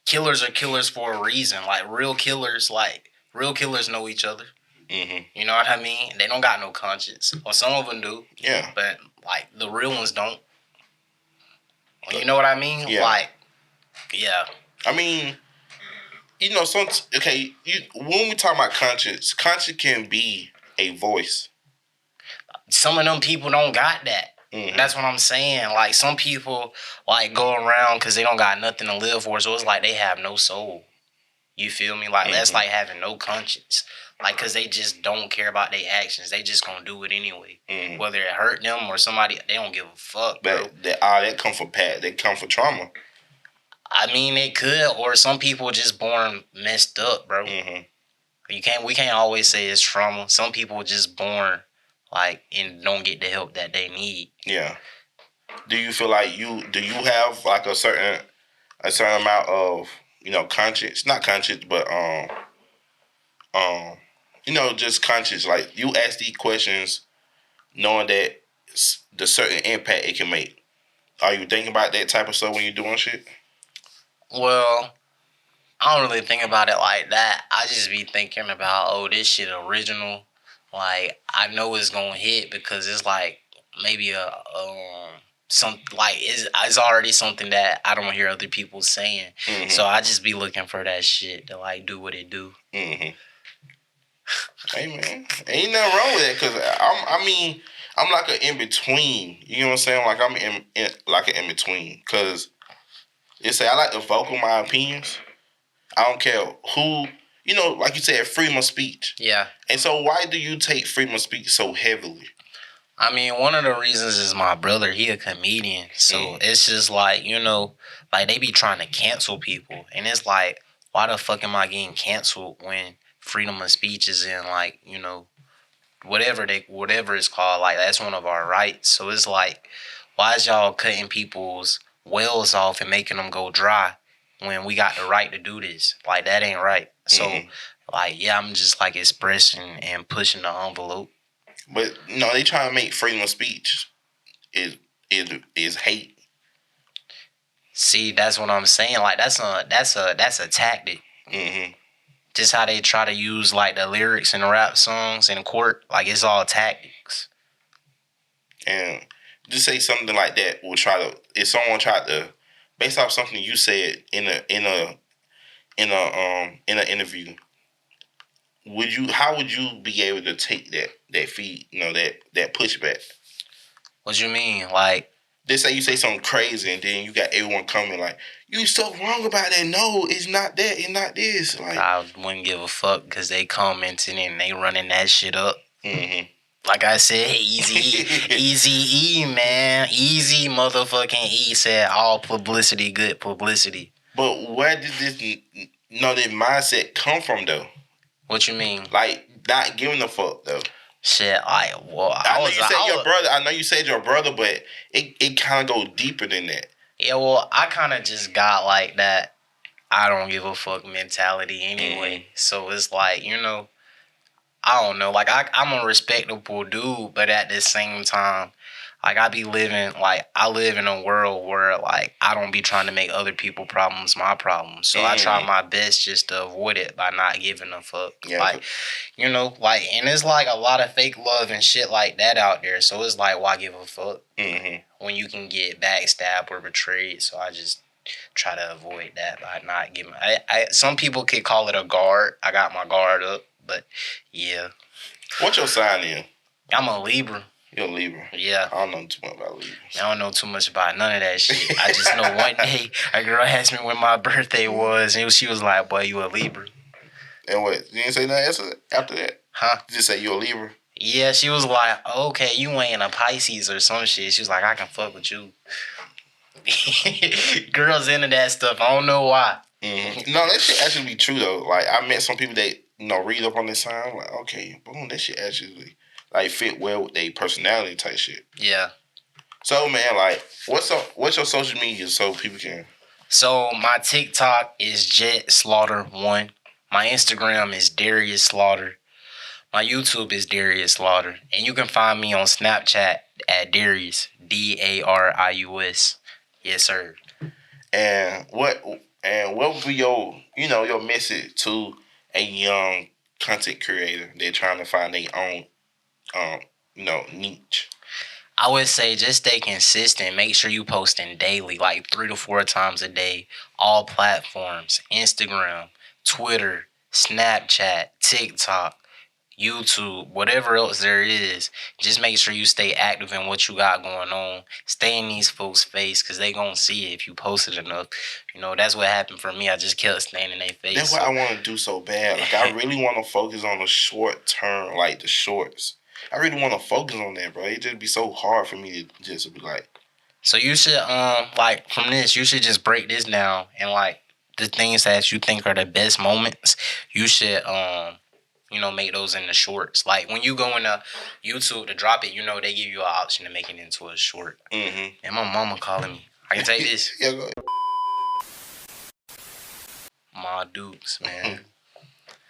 killers are killers for a reason. Like real killers know each other. You know what I mean? They don't got no conscience. Well, some of them do. Yeah. But like the real ones don't. You know what I mean? Yeah. Like, yeah. I mean, when we talk about conscience can be a voice. Some of them people don't got that. That's what I'm saying. Like some people like go around because they don't got nothing to live for, so it's like they have no soul. You feel me? Like that's like having no conscience. Like, cause they just don't care about their actions. They just gonna do it anyway. Mm-hmm. Whether it hurt them or somebody, they don't give a fuck, bro. That come from They come from trauma. I mean, they could, or some people just born messed up, bro. Mm-hmm. We can't always say it's trauma. Some people just born like and don't get the help that they need. Yeah. Do you feel like you have like a certain amount of conscience, not conscience, but just conscience, like you ask these questions knowing that the certain impact it can make. Are you thinking about that type of stuff when you're doing shit? Well, I don't really think about it like that. I just be thinking about, oh, this shit original. Like, I know it's gonna hit because it's like maybe it's already something that I don't hear other people saying. Mm-hmm. So I just be looking for that shit to like do what it do. Mm-hmm. Hey man, ain't nothing wrong with that because I'm like an in between. You know what I'm saying? Like I'm like an in between because I like to vocal my opinions. I don't care who, like you said, freedom of speech. Yeah. And so why do you take freedom of speech so heavily? I mean, one of the reasons is my brother. He a comedian. So it's just like, like they be trying to cancel people. And it's like, why the fuck am I getting canceled when freedom of speech is in like, whatever it's called. Like, that's one of our rights. So it's like, why is y'all cutting people's wells off and making them go dry when we got the right to do this? Like, that ain't right. So, like, yeah, I'm just, like, expressing and pushing the envelope. But, they trying to make freedom of speech is hate. See, that's what I'm saying. Like, that's a tactic. Mm-hmm. Just how they try to use, like, the lyrics in rap songs in court. Like, it's all tactics. And just say something like that will if someone tried to, based off something you said in an interview, how would you be able to take that feed, that pushback? What you mean? Like, they say you say something crazy and then you got everyone coming like, you so wrong about that. No, it's not that. It's not this. Like, I wouldn't give a fuck because they commenting and they running that shit up. Mm-hmm. Like I said, Easy E, man. Easy motherfucking E said all publicity, good publicity. But where did this that mindset come from, though? What you mean? Like, not giving a fuck, though. Shit, I know you said your brother, but it kind of go deeper than that. Yeah, well, I kind of just got like that I don't give a fuck mentality anyway. Mm-hmm. So it's like, I don't know. Like, I'm a respectable dude, but at the same time, like, I live in a world where, like, I don't be trying to make other people's problems my problems. So I try my best just to avoid it by not giving a fuck. Yeah. Like, and it's, like, a lot of fake love and shit like that out there. So it's like, why give a fuck when you can get backstabbed or betrayed? So I just try to avoid that by not giving. Some people could call it a guard. I got my guard up. But, yeah. What's your sign in? I'm a Libra. You're a Libra? Yeah. I don't know too much about Libras. I don't know too much about none of that shit. I just know one day a girl asked me when my birthday was, and she was like, boy, you a Libra. And what? You didn't say nothing after that? Huh? You just say you a Libra? Yeah, she was like, okay, you ain't a Pisces or some shit. She was like, I can fuck with you. Girls into that stuff. I don't know why. Mm-hmm. No, that shit actually be true, though. Like, I met some people that read up on this sign. Like, okay, boom, that shit actually like fit well with their personality type shit. Yeah. So, man, like, what's your social media so people can? So my TikTok is Jet Slaughter 1. My Instagram is Darius Slaughter. My YouTube is Darius Slaughter, and you can find me on Snapchat at Darius Darius. Yes, sir. And what would be your message to a young content creator? They're trying to find their own, niche. I would say just stay consistent. Make sure you posting daily, like 3 to 4 times a day. All platforms: Instagram, Twitter, Snapchat, TikTok, YouTube, whatever else there is, just make sure you stay active in what you got going on. Stay in these folks' face because they gonna see it if you post it enough. You know, that's what happened for me. I just kept staying in their face. That's what I want to do so bad. Like, I really want to focus on the short term, like the shorts. I really want to focus on that, bro. It just be so hard for me to just be like. So you should, like, from this, you should just break this down and, like, the things that you think are the best moments, you should, you know, make those in the shorts. Like, when you go into YouTube to drop it, you know, they give you an option to make it into a short. Mm-hmm. And my mama calling me. I can take this. Yeah, go ahead. My dukes, man.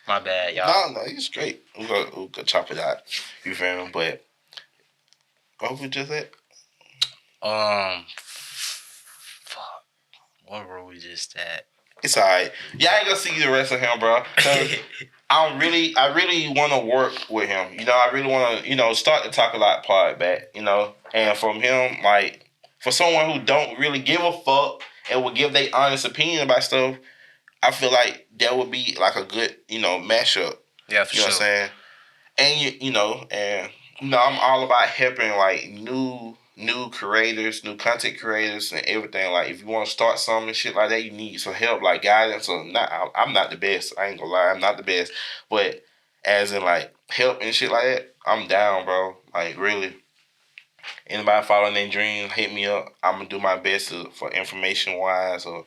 My bad, y'all. No, it's great. We're gonna chop it out. You feel me? But what we just at? Fuck. What were we just at? It's alright. Y'all ain't gonna see the rest of him, bro. I really want to work with him. You know, I really want to, start the Talk a Lot pod back. And from him, like, for someone who don't really give a fuck and will give their honest opinion about stuff, I feel like that would be like a good, mashup. Yeah, for sure. You know what I'm saying? And I'm all about helping like new creators, new content creators, and everything. Like, if you want to start something and shit like that, you need some help, like guidance. Or I'm not the best. I ain't gonna lie, I'm not the best. But as in like help and shit like that, I'm down, bro. Like, really. Anybody following their dreams, hit me up. I'm gonna do my best for information wise or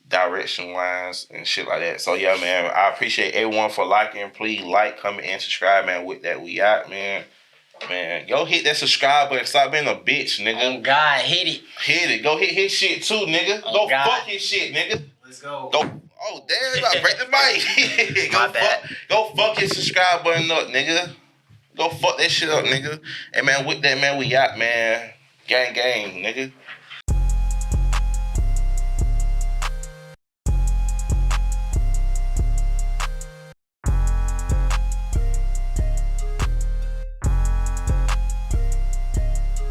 direction wise and shit like that. So yeah, man, I appreciate everyone for liking. Please like, comment, and subscribe, man. With that, we out, man. Man, go hit that subscribe button. Stop being a bitch, nigga. Oh God, hit it. Hit it. Go hit his shit too, nigga. Oh, go fuck his shit, nigga. Let's go. Go. Oh damn! I break the mic. My bad. Go fuck his subscribe button up, nigga. Go fuck that shit up, nigga. Hey man, with that, man, we out, man. Gang, nigga.